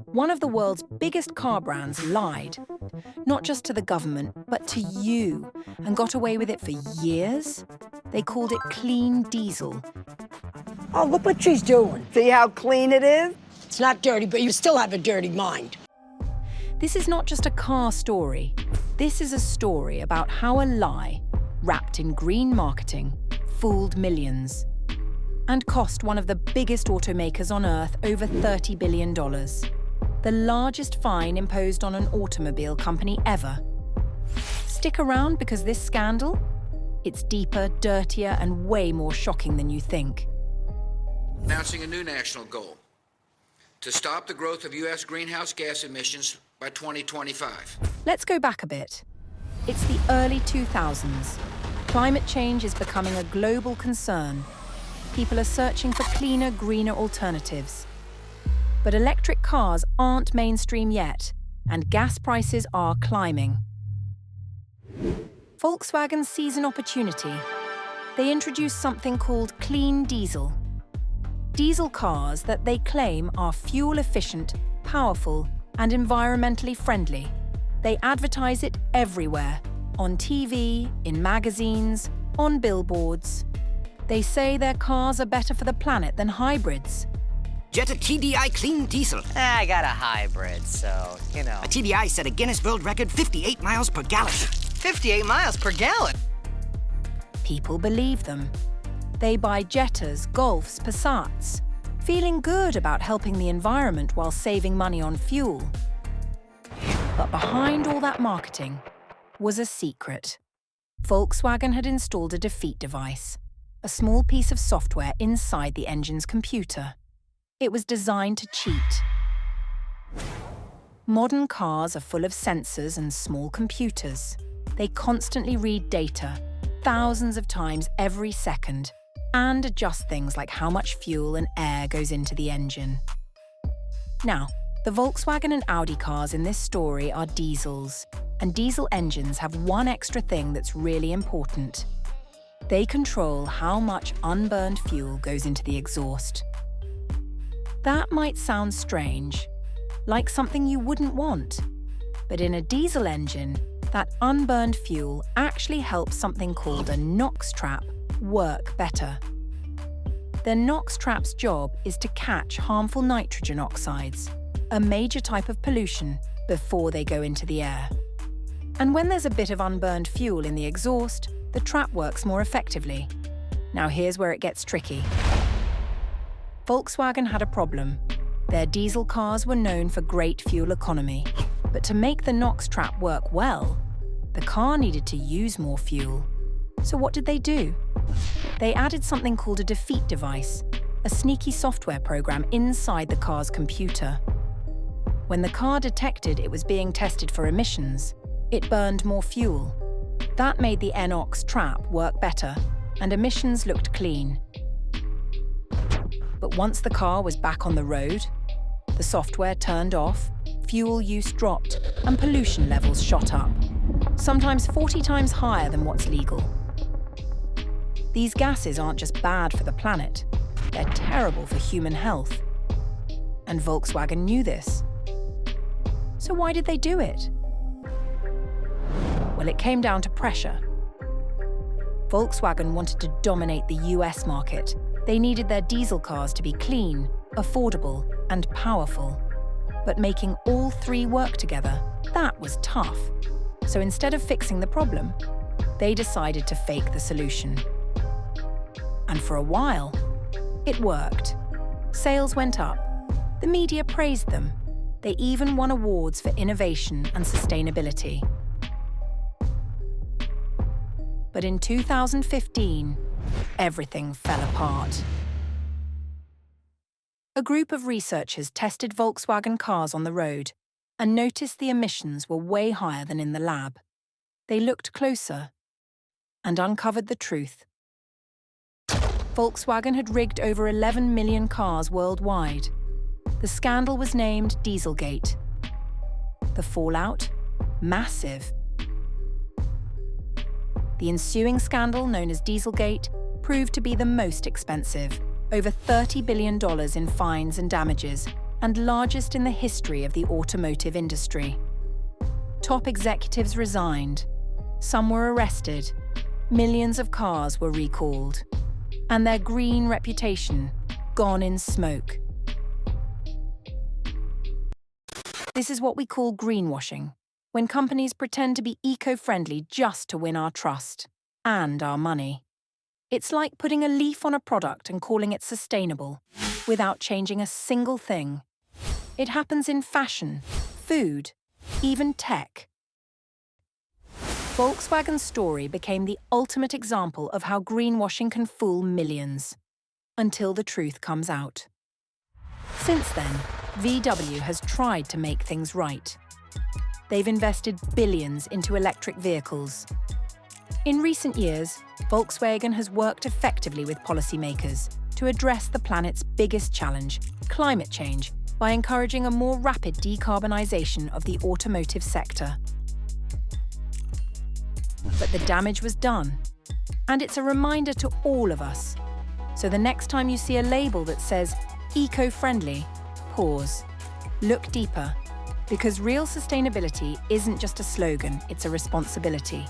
One of the world's biggest car brands lied, not just to the government, but to you, and got away with it for years. They called it clean diesel. Oh, look what she's doing. See how clean it is? It's not dirty, but you still have a dirty mind. This is not just a car story. This is a story about how a lie, wrapped in green marketing, fooled millions and cost one of the biggest automakers on Earth over $30 billion. The largest fine imposed on an automobile company ever. Stick around because this scandal, it's deeper, dirtier, and way more shocking than you think. Announcing a new national goal to stop the growth of U.S. greenhouse gas emissions by 2025. Let's go back a bit. It's the early 2000s. Climate change is becoming a global concern. People are searching for cleaner, greener alternatives. But electric cars aren't mainstream yet, and gas prices are climbing. Volkswagen sees an opportunity. They introduce something called clean diesel. Diesel cars that they claim are fuel-efficient, powerful, and environmentally friendly. They advertise it everywhere, on TV, in magazines, on billboards. They say their cars are better for the planet than hybrids. Jetta TDI clean diesel. I got a hybrid, so, you know. A TDI set a Guinness World Record 58 miles per gallon. 58 miles per gallon? People believe them. They buy Jettas, Golfs, Passats, feeling good about helping the environment while saving money on fuel. But behind all that marketing was a secret. Volkswagen had installed a defeat device, a small piece of software inside the engine's computer. It was designed to cheat. Modern cars are full of sensors and small computers. They constantly read data, thousands of times every second, and adjust things like how much fuel and air goes into the engine. Now, the Volkswagen and Audi cars in this story are diesels, and diesel engines have one extra thing that's really important. They control how much unburned fuel goes into the exhaust. That might sound strange, like something you wouldn't want. But in a diesel engine, that unburned fuel actually helps something called a NOx trap work better. The NOx trap's job is to catch harmful nitrogen oxides, a major type of pollution, before they go into the air. And when there's a bit of unburned fuel in the exhaust, the trap works more effectively. Now here's where it gets tricky. Volkswagen had a problem. Their diesel cars were known for great fuel economy, but to make the NOx trap work well, the car needed to use more fuel. So what did they do? They added something called a defeat device, a sneaky software program inside the car's computer. When the car detected it was being tested for emissions, it burned more fuel. That made the NOx trap work better, and emissions looked clean. But once the car was back on the road, the software turned off, fuel use dropped, and pollution levels shot up, sometimes 40 times higher than what's legal. These gases aren't just bad for the planet, they're terrible for human health. And Volkswagen knew this. So why did they do it? Well, it came down to pressure. Volkswagen wanted to dominate the US market. They needed their diesel cars to be clean, affordable, and powerful. But making all three work together, that was tough. So instead of fixing the problem, they decided to fake the solution. And for a while, it worked. Sales went up. The media praised them. They even won awards for innovation and sustainability. But in 2015, everything fell apart. A group of researchers tested Volkswagen cars on the road and noticed the emissions were way higher than in the lab. They looked closer and uncovered the truth. Volkswagen had rigged over 11 million cars worldwide. The scandal was named Dieselgate. The fallout? Massive. The ensuing scandal, known as Dieselgate, proved to be the most expensive, over $30 billion in fines and damages, and largest in the history of the automotive industry. Top executives resigned, some were arrested, millions of cars were recalled, and their green reputation gone in smoke. This is what we call greenwashing, when companies pretend to be eco-friendly just to win our trust and our money. It's like putting a leaf on a product and calling it sustainable, without changing a single thing. It happens in fashion, food, even tech. Volkswagen's story became the ultimate example of how greenwashing can fool millions, until the truth comes out. Since then, VW has tried to make things right. They've invested billions into electric vehicles. In recent years, Volkswagen has worked effectively with policymakers to address the planet's biggest challenge, climate change, by encouraging a more rapid decarbonisation of the automotive sector. But the damage was done, and it's a reminder to all of us. So the next time you see a label that says eco-friendly, pause, look deeper, because real sustainability isn't just a slogan, it's a responsibility.